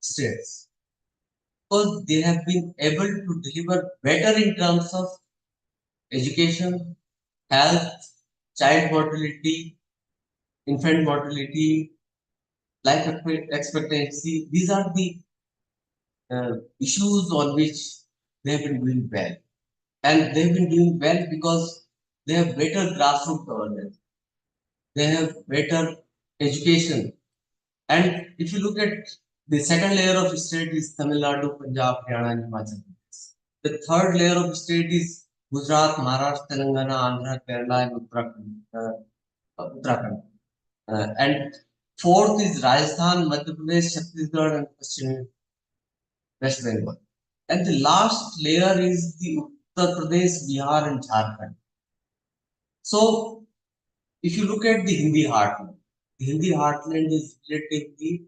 E: states because they have been able to deliver better in terms of education, health, child mortality, infant mortality, life expectancy. These are the issues on which they have been doing well. And they've been doing well because they have better grassroots governance. They have better education. And if you look at the second layer of state is Tamil Nadu, Punjab, Haryana, and Himachal Pradesh. The third layer of state is Gujarat, Maharashtra, Telangana, Andhra, Kerala, and Uttarakhand. And fourth is Rajasthan, Madhya Pradesh, Chhattisgarh, and Paschim West Bengal. And the last layer is the Uttar Pradesh, Bihar, and Jharkhand. So, if you look at the Hindi heartland is relatively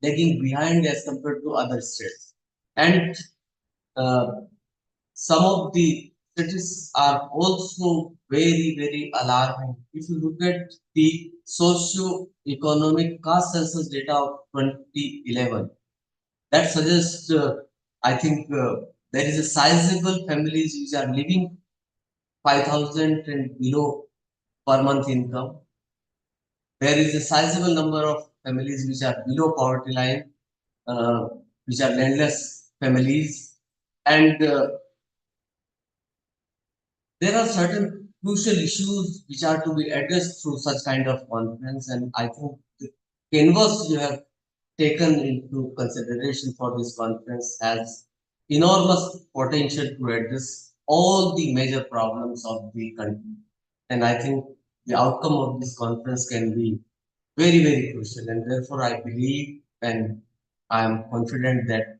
E: lagging behind as compared to other states. And uh, some of the statistics are also very, very alarming. If you look at the socio-economic caste census data of 2011, that suggests, I think, there is a sizable families which are living 5,000 and below per month income. There is a sizable number of families which are below poverty line, uh, which are landless families, and there are certain crucial issues which are to be addressed through such kind of conference. And I think the canvas you have taken into consideration for this conference has enormous potential to address all the major problems of the country. And I think the outcome of this conference can be very, very crucial. And therefore, I believe and I am confident that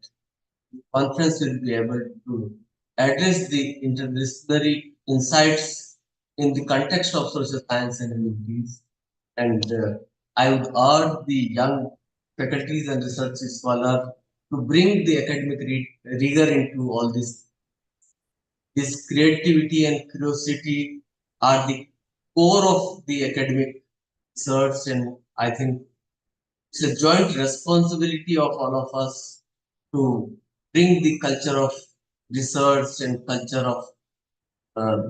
E: the conference will be able to address the interdisciplinary insights in the context of social science and humanities. And I would urge the young faculties and research scholars to bring the academic rigor into all this. This creativity and curiosity are the core of the academic research, and I think it's a joint responsibility of all of us to bring the culture of research and culture of uh,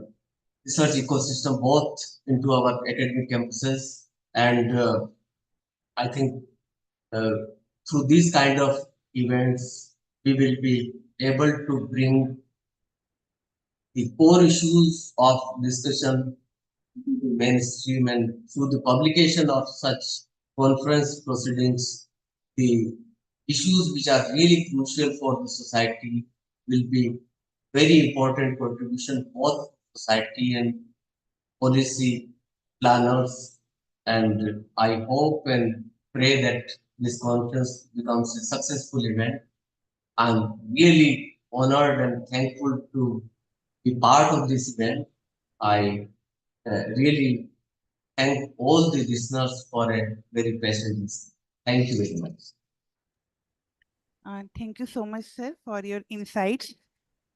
E: research ecosystem both into our academic campuses. And I think uh, through these kind of events, we will be able to bring the core issues of discussion to the mainstream, and through the publication of such conference proceedings, the issues which are really crucial for the society will be very important contribution both society and policy planners. And I hope and pray that this conference becomes a successful event. I'm really honored and thankful to be part of this event. I really thank all the listeners for a very patient listening. Thank you very much.
B: Thank you so much, sir, for your insights.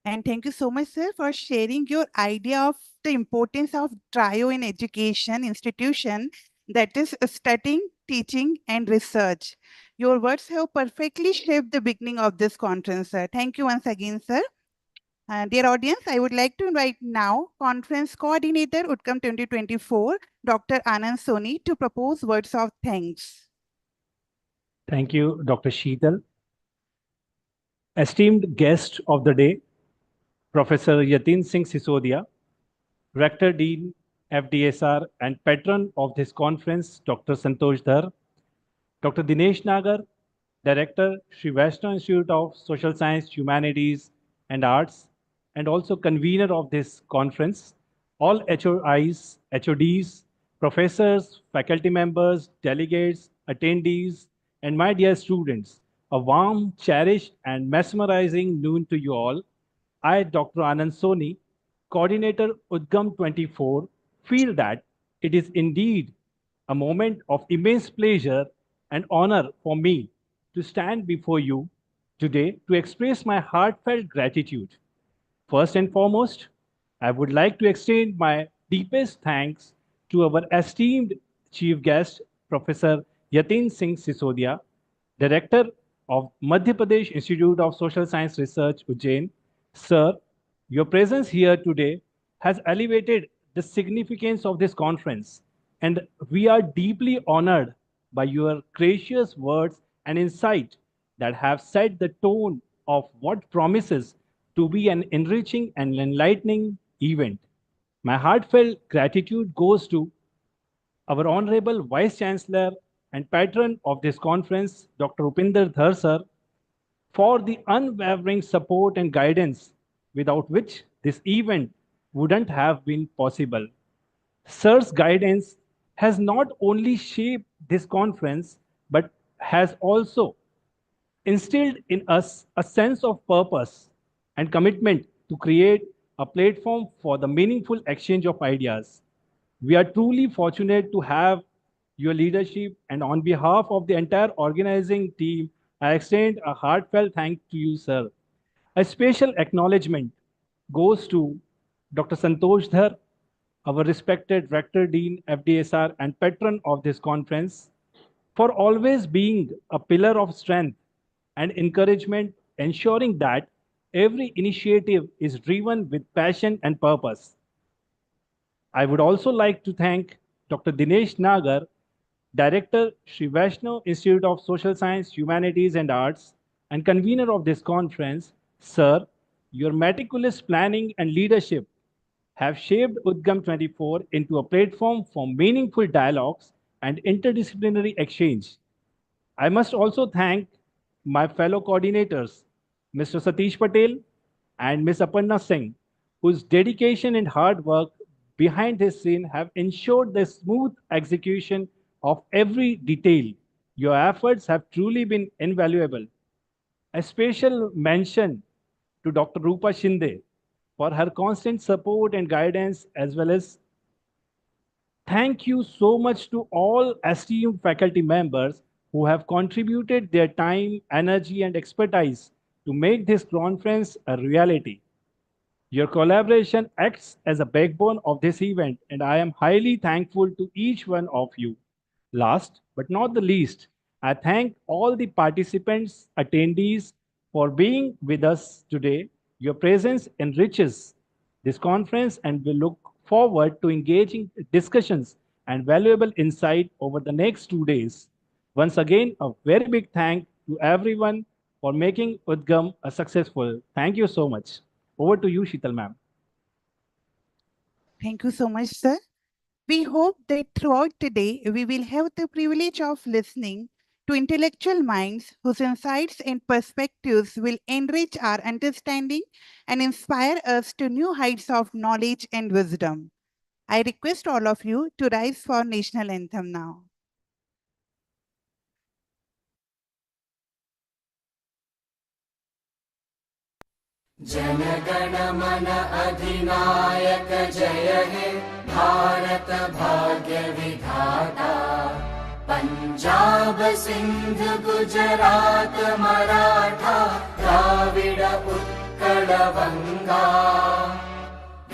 B: And thank you so much, sir, for sharing your idea of the importance of trio in education institution, that is studying, teaching, and research. Your words have perfectly shaped the beginning of this conference, sir. Thank you once again, sir. Dear audience, I would like to invite now Conference Coordinator UDGAM 2024, Dr. Anand Soni, to propose words of thanks.
G: Thank you, Dr. Sheetal. Esteemed guest of the day, Professor Yatin Singh Sisodia, Rector Dean, FDSR, and patron of this conference, Dr. Santosh Dhar, Dr. Dinesh Nagar, Director, Sri Vaishnav Institute of Social Science, Humanities, and Arts, and also convener of this conference, all HOIs, HODs, professors, faculty members, delegates, attendees, and my dear students, a warm, cherished, and mesmerizing noon to you all. I, Dr. Anand Soni, Coordinator UDGAM-24, feel that it is indeed a moment of immense pleasure and honor for me to stand before you today to express my heartfelt gratitude. First and foremost, I would like to extend my deepest thanks to our esteemed chief guest, Professor Yatin Singh Sisodia, Director of Madhya Pradesh Institute of Social Science Research, Ujjain. Sir, your presence here today has elevated the significance of this conference, and we are deeply honored by your gracious words and insight that have set the tone of what promises to be an enriching and enlightening event. My heartfelt gratitude goes to our Honorable Vice Chancellor and patron of this conference, Dr. Upinder Dhar sir, for the unwavering support and guidance without which this event wouldn't have been possible. Sir's guidance has not only shaped this conference, but has also instilled in us a sense of purpose and commitment to create a platform for the meaningful exchange of ideas. We are truly fortunate to have your leadership, and on behalf of the entire organizing team, I extend a heartfelt thank to you, sir. A special acknowledgement goes to Dr. Santosh Dhar, our respected Rector Dean, FDSR, and patron of this conference, for always being a pillar of strength and encouragement, ensuring that every initiative is driven with passion and purpose. I would also like to thank Dr. Dinesh Nagar, Director, Sri Vaishnav Institute of Social Science, Humanities and Arts, and convener of this conference. Sir, your meticulous planning and leadership have shaped UDGAM-24 into a platform for meaningful dialogues and interdisciplinary exchange. I must also thank my fellow coordinators Mr. Satish Patel, and Ms. Aparna Singh, whose dedication and hard work behind this scene have ensured the smooth execution of every detail. Your efforts have truly been invaluable. A special mention to Dr. Rupa Shinde for her constant support and guidance, as well as thank you so much to all esteemed faculty members who have contributed their time, energy, and expertise to make this conference a reality. Your collaboration acts as a backbone of this event, and I am highly thankful to each one of you. Last but not the least, I thank all the participants, attendees for being with us today. Your presence enriches this conference, and we look forward to engaging discussions and valuable insight over the next 2 days. Once again, a very big thank to everyone for making Udgam a successful. Thank you so much. Over to you, Sheetal ma'am.
B: Thank you so much, sir. We hope that throughout today, we will have the privilege of listening to intellectual minds whose insights and perspectives will enrich our understanding and inspire us to new heights of knowledge and wisdom. I request all of you to rise for national anthem now.
H: जनगण मन अधिनायक जय हे भारत भाग्य विधाता पंजाब सिंध गुजरात मराठा द्राविड उत्कल बंगा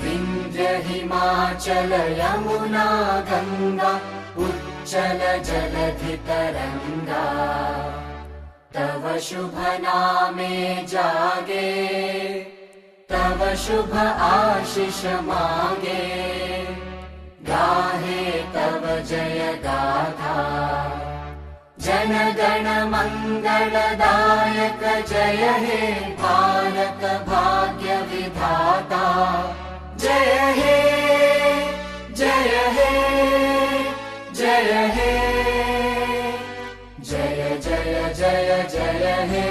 H: विंध्य हिमाचल यमुना गंगा उच्चल जलधि तरंगा तव शुभ नामे जागे तव शुभ आशीष मांगे गाहे तव जय गाथा जन गण मंगलदायक जय हे भारत भाग्य विधाता जय हे जय हे जय हे जय जय जय जय हे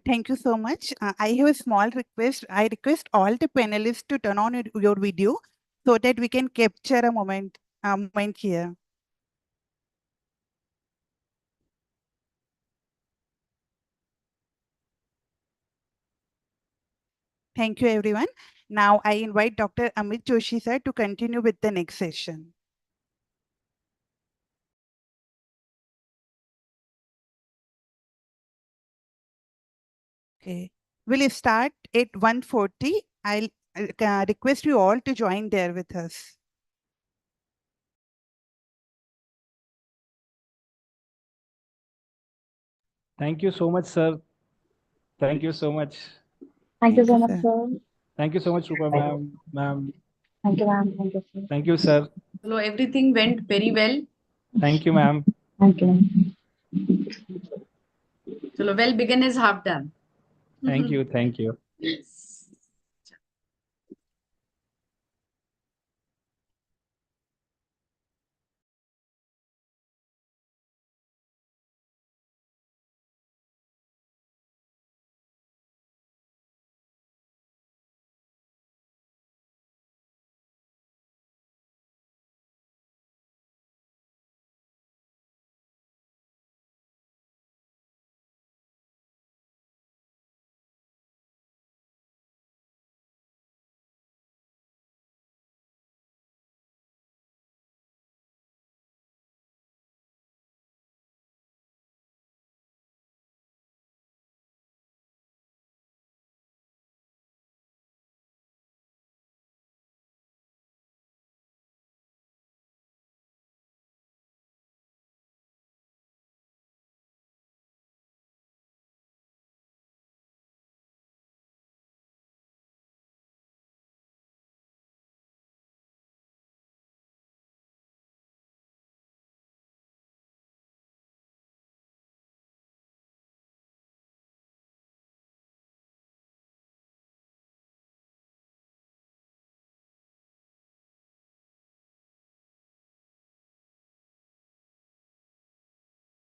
B: Thank you so much. I have a small request. I request all the panelists to turn on your video so that we can capture a moment here. Thank you, everyone. Now I invite Dr. Amit Joshi sir to continue with the next session. Okay, we'll start at 1:40. I'll request you all to join there with us.
G: Thank you so much, sir. Thank you so much.
I: Thank you so much, sir.
G: Thank you so much, Rupa ma'am.
I: Thank you, ma'am. Thank you, sir.
G: Thank you, sir.
D: So everything went very well.
G: Thank you, ma'am.
I: Thank you.
D: So well begun is half done.
G: Thank you. Thank you.